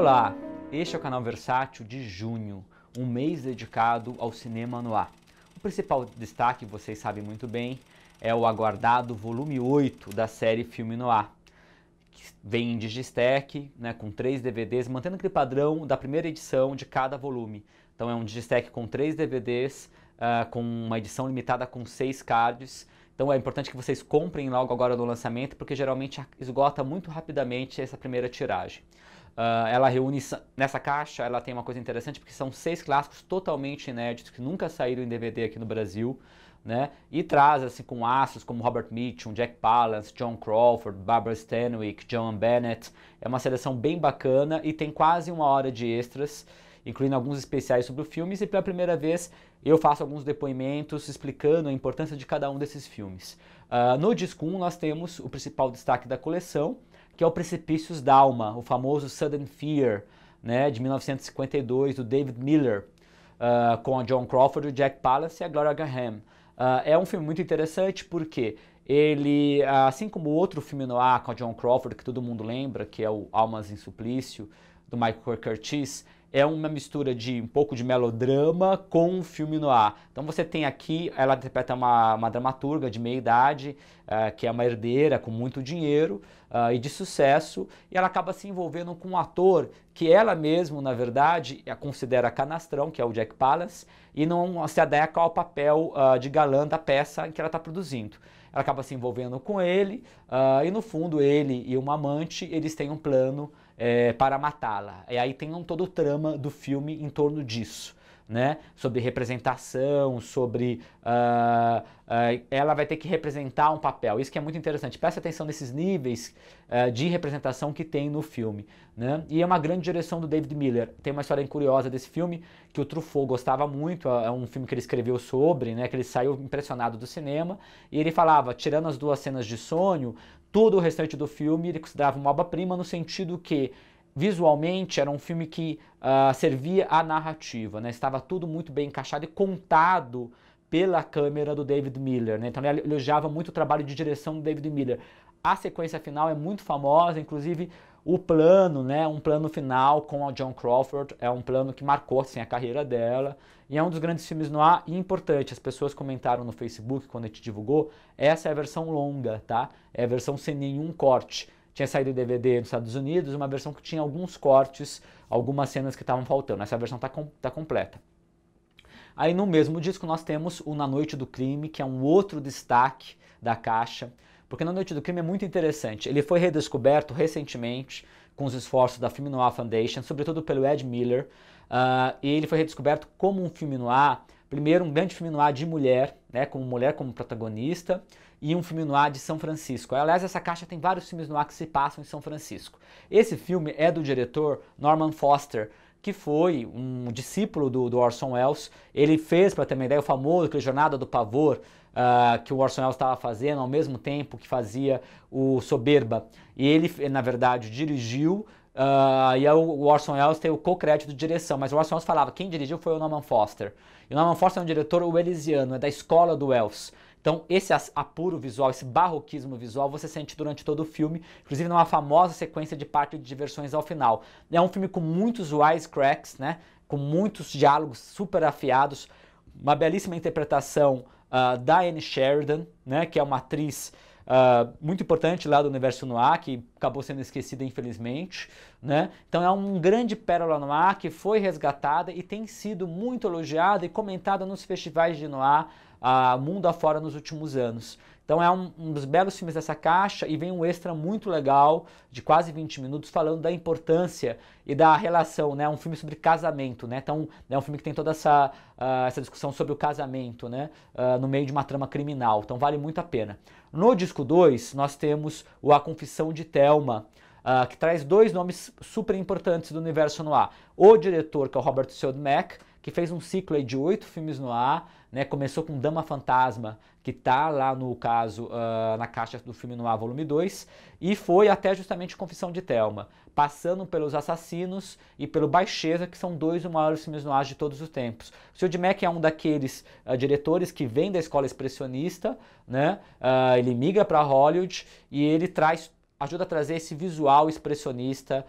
Olá, este é o canal Versátil de junho, um mês dedicado ao cinema noir. O principal destaque, vocês sabem muito bem, é o aguardado volume 8 da série Filme Noir, que vem em Digistack, com 3 DVDs, mantendo aquele padrão da primeira edição de cada volume. Então é um Digistack com 3 DVDs, com uma edição limitada com 6 cards. Então é importante que vocês comprem logo agora no lançamento, porque geralmente esgota muito rapidamente essa primeira tiragem. Ela reúne, nessa caixa, ela tem uma coisa interessante, porque são 6 clássicos totalmente inéditos, que nunca saíram em DVD aqui no Brasil, e traz assim, com astros como Robert Mitchum, Jack Palance, Joan Crawford, Barbara Stanwyck, Joan Bennett. É uma seleção bem bacana e tem quase 1 hora de extras, incluindo alguns especiais sobre os filmes, e pela primeira vez eu faço alguns depoimentos explicando a importância de cada um desses filmes. No disco 1 nós temos o principal destaque da coleção, que é o Precipícios d'Alma, o famoso Sudden Fear, de 1952, do David Miller, com a Joan Crawford, o Jack Palance e a Gloria Grahame. É um filme muito interessante porque ele, assim como o outro filme noir com a Joan Crawford, que todo mundo lembra, que é o Almas em Suplício, do Michael Curtiz, é uma mistura de um pouco de melodrama com um filme noir. Então você tem aqui, ela interpreta uma dramaturga de meia idade, que é uma herdeira com muito dinheiro e de sucesso, e ela acaba se envolvendo com um ator que ela mesma, na verdade, a considera canastrão, que é o Jack Palance, e não se adequa ao papel de galã da peça em que ela está produzindo. Ela acaba se envolvendo com ele, e no fundo ele e uma amante, eles têm um plano para matá-la. E aí tem todo o trama do filme em torno disso, sobre representação, sobre ela vai ter que representar um papel. Isso que é muito interessante. Preste atenção nesses níveis de representação que tem no filme, E é uma grande direção do David Miller. Tem uma história curiosa desse filme que o Truffaut gostava muito. É um filme que ele escreveu sobre, que ele saiu impressionado do cinema, e ele falava, tirando as 2 cenas de sonho, todo o restante do filme ele considerava uma obra-prima no sentido que visualmente era um filme que servia à narrativa, estava tudo muito bem encaixado e contado pela câmera do David Miller, Então ele elogiava muito o trabalho de direção do David Miller. A sequência final é muito famosa, inclusive o plano, um plano final com a Joan Crawford, é um plano que marcou assim, a carreira dela, e é um dos grandes filmes noir e importante. As pessoas comentaram no Facebook quando a gente divulgou, essa é a versão longa, É a versão sem nenhum corte. Tinha saído em DVD nos Estados Unidos, uma versão que tinha alguns cortes, algumas cenas que estavam faltando. Essa versão tá completa. Aí no mesmo disco nós temos o Na Noite do Crime, que é um outro destaque da caixa, porque Na Noite do Crime é muito interessante. Ele foi redescoberto recentemente com os esforços da Film Noir Foundation, sobretudo pelo Ed Miller, e ele foi redescoberto como um filme noir, primeiro um grande filme noir de mulher, com mulher como protagonista, e um filme noir de São Francisco. Aliás, essa caixa tem vários filmes noir que se passam em São Francisco. Esse filme é do diretor Norman Foster, que foi um discípulo do Orson Welles. Ele fez, para ter uma ideia, o famoso Jornada do Pavor, que o Orson Welles estava fazendo ao mesmo tempo que fazia o Soberba. E ele, na verdade, dirigiu, e o Orson Welles tem o co-crédito de direção, mas o Orson Welles falava, quem dirigiu foi o Norman Foster. E o Norman Foster é um diretor wellesiano, é da escola do Welles. Então esse apuro visual, esse barroquismo visual você sente durante todo o filme, inclusive numa famosa sequência de parque de diversões ao final. É um filme com muitos wisecracks, com muitos diálogos super afiados, uma belíssima interpretação da Anne Sheridan, que é uma atriz muito importante lá do universo noir, que acabou sendo esquecida infelizmente, Então é um grande pérola noir que foi resgatada e tem sido muito elogiada e comentada nos festivais de noir mundo afora nos últimos anos. Então é um dos belos filmes dessa caixa, e vem um extra muito legal, de quase 20 minutos, falando da importância e da relação, um filme sobre casamento, Então é um filme que tem toda essa discussão sobre o casamento, no meio de uma trama criminal, então vale muito a pena. No disco 2, nós temos o A Confissão de Thelma, que traz 2 nomes super importantes do universo noir. O diretor, que é o Robert Siodmak, que fez um ciclo aí de 8 filmes noir, começou com Dama Fantasma, que está lá no caso, na caixa do filme noir volume 2, e foi até justamente Confissão de Thelma, passando pelos Assassinos e pelo Baixeza, que são 2 dos maiores filmes noirs de todos os tempos. O Siodmak é um daqueles diretores que vem da escola expressionista, ele migra para Hollywood e ele traz ajuda a trazer esse visual expressionista,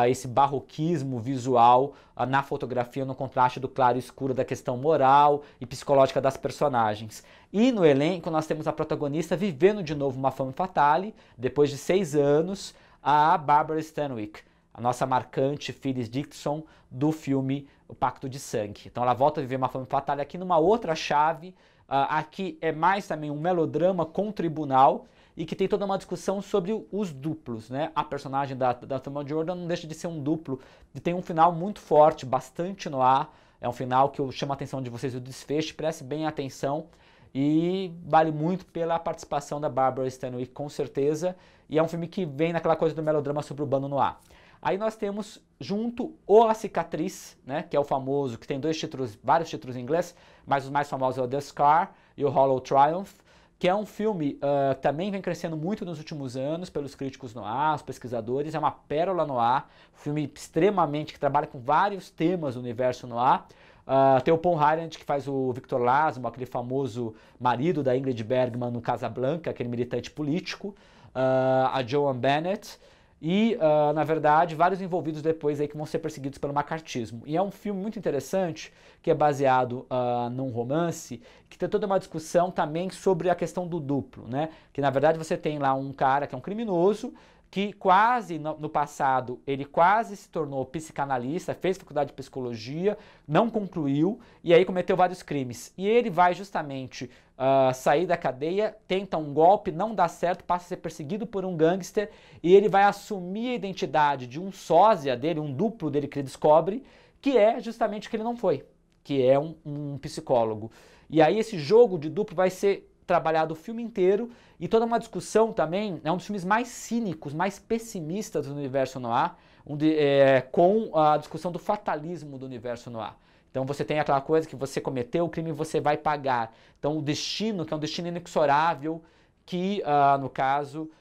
esse barroquismo visual na fotografia, no contraste do claro e escuro, da questão moral e psicológica das personagens. E no elenco nós temos a protagonista vivendo de novo uma femme fatale, depois de 6 anos, a Barbara Stanwyck, a nossa marcante Phyllis Dixon do filme O Pacto de Sangue. Então ela volta a viver uma femme fatale aqui numa outra chave. Aqui é mais também um melodrama com tribunal e que tem toda uma discussão sobre os duplos, né? A personagem da Thelma Jordan não deixa de ser um duplo e tem um final muito forte, bastante no ar. É um final que eu chamo a atenção de vocês, o desfecho, preste bem atenção e vale muito pela participação da Barbara Stanwyck, com certeza. E é um filme que vem naquela coisa do melodrama suburbano no ar. Aí nós temos junto A Cicatriz, né, que é o famoso, que tem vários títulos em inglês, mas os mais famosos é o The Scar e o Hollow Triumph, que é um filme que também vem crescendo muito nos últimos anos pelos críticos no ar, os pesquisadores, é uma pérola no ar, um filme extremamente que trabalha com vários temas do universo no ar. Tem o Paul Hyland, que faz o Victor Laszlo, aquele famoso marido da Ingrid Bergman no Casablanca, aquele militante político, a Joan Bennett, e, na verdade, vários envolvidos depois aí que vão ser perseguidos pelo macartismo. E é um filme muito interessante, que é baseado num romance, que tem toda uma discussão também sobre a questão do duplo, né? Que, na verdade, você tem lá um cara que é um criminoso, que quase, no passado, ele quase se tornou psicanalista, fez faculdade de psicologia, não concluiu, e aí cometeu vários crimes. E ele vai justamente sair da cadeia, tenta um golpe, não dá certo, passa a ser perseguido por um gangster, e ele vai assumir a identidade de um sósia dele, um duplo dele que ele descobre, que é justamente o que ele não foi, que é um psicólogo. E aí esse jogo de duplo vai ser trabalhado o filme inteiro e toda uma discussão também, é um dos filmes mais cínicos, mais pessimistas do universo noir, com a discussão do fatalismo do universo noir. Então você tem aquela coisa que você cometeu o crime e você vai pagar. Então o destino, que é um destino inexorável, que no caso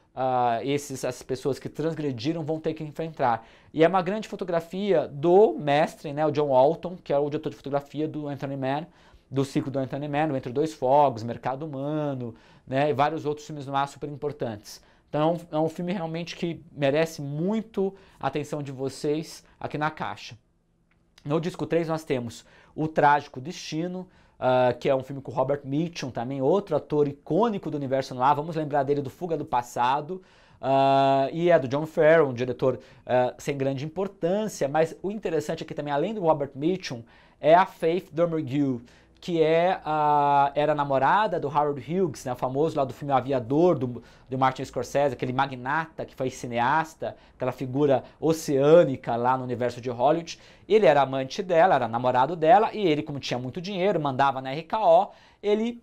essas pessoas que transgrediram vão ter que enfrentar. E é uma grande fotografia do mestre, né, o John Walton, que é o diretor de fotografia do Anthony Mann, do ciclo do Anthony Mann, Entre Dois Fogos, Mercado Humano, né, e vários outros filmes no ar super importantes. Então é um filme realmente que merece muito a atenção de vocês aqui na caixa. No disco 3 nós temos O Trágico Destino, que é um filme com Robert Mitchum, também outro ator icônico do universo noir, vamos lembrar dele do Fuga do Passado, e é do John Farrell, um diretor sem grande importância, mas o interessante aqui também, além do Robert Mitchum, é a Faith Domergue, que era namorada do Howard Hughes, né, famoso lá do filme Aviador, do Martin Scorsese, aquele magnata que foi cineasta, aquela figura oceânica lá no universo de Hollywood. Ele era amante dela, era namorado dela, e ele, como tinha muito dinheiro, mandava na RKO, ele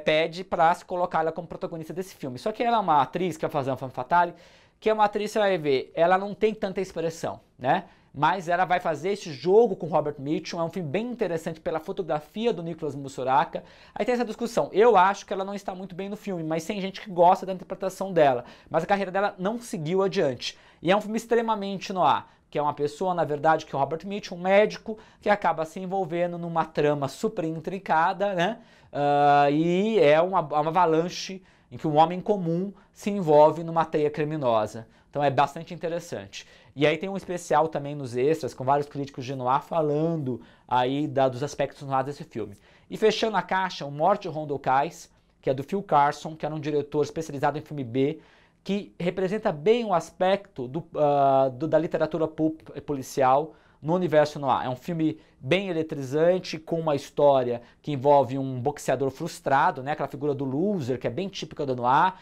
pede para se colocar ela como protagonista desse filme. Só que ela é uma atriz que vai fazer uma femme fatale, que é uma atriz, você vai ver, ela não tem tanta expressão, né? Mas ela vai fazer esse jogo com Robert Mitchum, é um filme bem interessante pela fotografia do Nicholas Musuraca. Aí tem essa discussão, eu acho que ela não está muito bem no filme, mas tem gente que gosta da interpretação dela, mas a carreira dela não seguiu adiante. E é um filme extremamente noir, que é uma pessoa, na verdade, que é o Robert Mitchum, um médico, que acaba se envolvendo numa trama super intricada, né? E é uma avalanche em que um homem comum se envolve numa teia criminosa. Então é bastante interessante. E aí tem um especial também nos extras, com vários críticos de noir falando aí dos aspectos noir desse filme. E fechando a caixa, O Morte de Rondo Cais, que é do Phil Carson, que era um diretor especializado em filme B, que representa bem o aspecto da literatura pulp policial no universo noir. É um filme bem eletrizante, com uma história que envolve um boxeador frustrado, né, aquela figura do loser, que é bem típica do noir,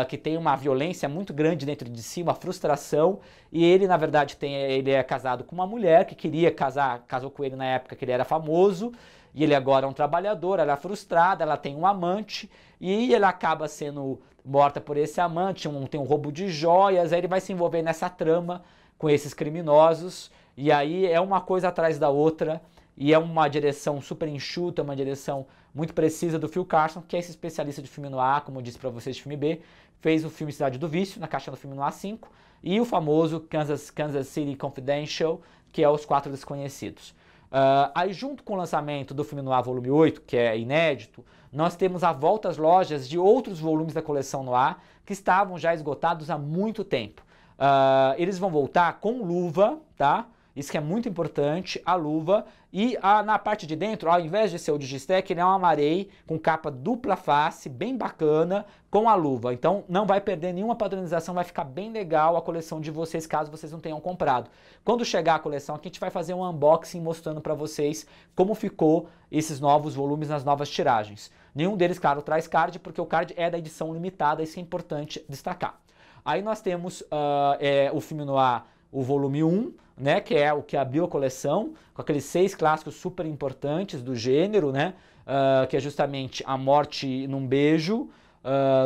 que tem uma violência muito grande dentro de si, uma frustração, e ele, na verdade, ele é casado com uma mulher que queria casou com ele na época que ele era famoso, e ele agora é um trabalhador, ela é frustrada, ela tem um amante, e ele acaba sendo morta por esse amante, tem um roubo de joias, aí ele vai se envolver nessa trama com esses criminosos, e aí é uma coisa atrás da outra, e é uma direção super enxuta, uma direção muito precisa do Phil Carson, que é esse especialista de filme noir, como eu disse para vocês, de filme B, fez o filme Cidade do Vício, na caixa do filme noir 5, e o famoso Kansas City Confidential, que é Os Quatro Desconhecidos. Aí junto com o lançamento do filme Noir volume 8, que é inédito, nós temos a volta às lojas de outros volumes da coleção Noir que estavam já esgotados há muito tempo. Eles vão voltar com luva, tá? Isso que é muito importante, a luva. E na parte de dentro, ao invés de ser o Digistack, ele é um Amarei com capa dupla face, bem bacana, com a luva. Então não vai perder nenhuma padronização, vai ficar bem legal a coleção de vocês, caso vocês não tenham comprado. Quando chegar a coleção aqui, a gente vai fazer um unboxing mostrando para vocês como ficou esses novos volumes nas novas tiragens. Nenhum deles, claro, traz card, porque o card é da edição limitada, isso é importante destacar. Aí nós temos o filme Noir, o volume 1, né, que é o que abriu a coleção, com aqueles 6 clássicos super importantes do gênero, né, que é justamente A Morte num Beijo,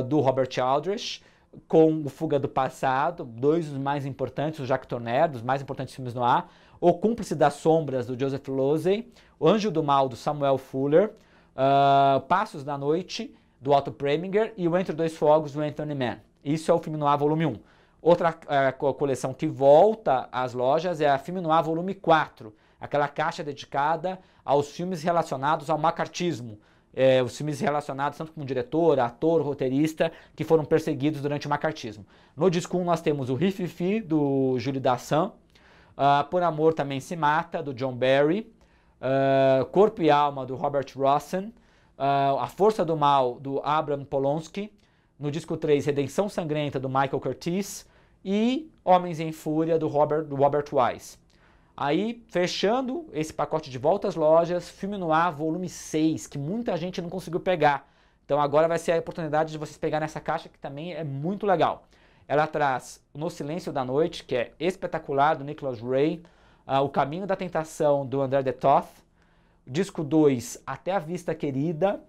do Robert Aldrich, com O Fuga do Passado, 2 dos mais importantes, o Jacques Tourneur, dos mais importantes filmes Noir, O Cúmplice das Sombras, do Joseph Losey, O Anjo do Mal, do Samuel Fuller, Passos da Noite, do Otto Preminger, e O Entre Dois Fogos, do Anthony Mann. Isso é o filme Noir volume 1. Outra coleção que volta às lojas é a Filme Noir volume 4, aquela caixa dedicada aos filmes relacionados ao macartismo, os filmes relacionados tanto com o diretor, ator, roteirista, que foram perseguidos durante o macartismo. No disco 1 nós temos o Rififi, do Jules Dassin, Por Amor Também Se Mata, do John Barry, Corpo e Alma, do Robert Rossen, A Força do Mal, do Abram Polonsky, no disco 3, Redenção Sangrenta, do Michael Curtiz, e Homens em Fúria, do Robert Wise. Aí, fechando esse pacote de volta às lojas, Filme Noir volume 6, que muita gente não conseguiu pegar. Então agora vai ser a oportunidade de vocês pegarem essa caixa, que também é muito legal. Ela traz No Silêncio da Noite, que é espetacular, do Nicholas Ray, O Caminho da Tentação, do André de Toth, disco 2, Até a Vista Querida,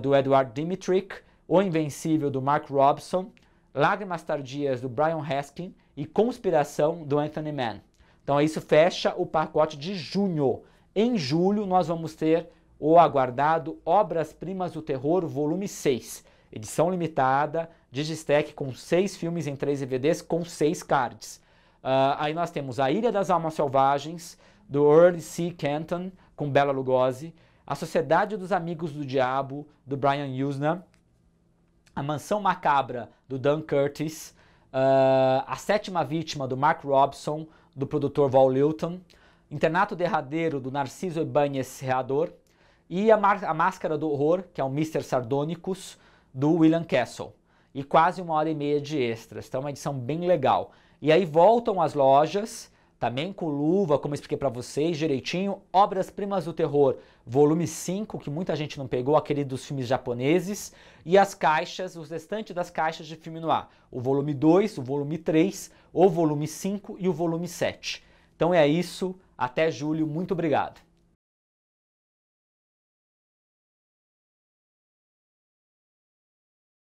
do Edward Dmytryk, O Invencível, do Mark Robson, Lágrimas Tardias, do Brian Haskin e Conspiração, do Anthony Mann. Então isso fecha o pacote de junho. Em julho nós vamos ter o aguardado Obras-Primas do Terror, volume 6. Edição limitada, Digistack com 6 filmes em 3 DVDs com 6 cards. Aí nós temos A Ilha das Almas Selvagens, do Earl C. Kenton, com Bela Lugosi, A Sociedade dos Amigos do Diabo, do Brian Yuzna, A Mansão Macabra, do Dan Curtis, A Sétima Vítima, do Mark Robson, do produtor Val Lilton, Internato Derradeiro, do Narciso Ibáñez Reador, e a Máscara do Horror, que é o Mr. Sardonicus, do William Castle. E quase 1h30 de extras, então é uma edição bem legal. E aí voltam as lojas, também com luva, como eu expliquei para vocês direitinho, Obras-Primas do Terror, volume 5, que muita gente não pegou, aquele dos filmes japoneses, e as caixas, os restantes das caixas de filme Noir, o volume 2, o volume 3, o volume 5 e o volume 7. Então é isso, até julho, muito obrigado.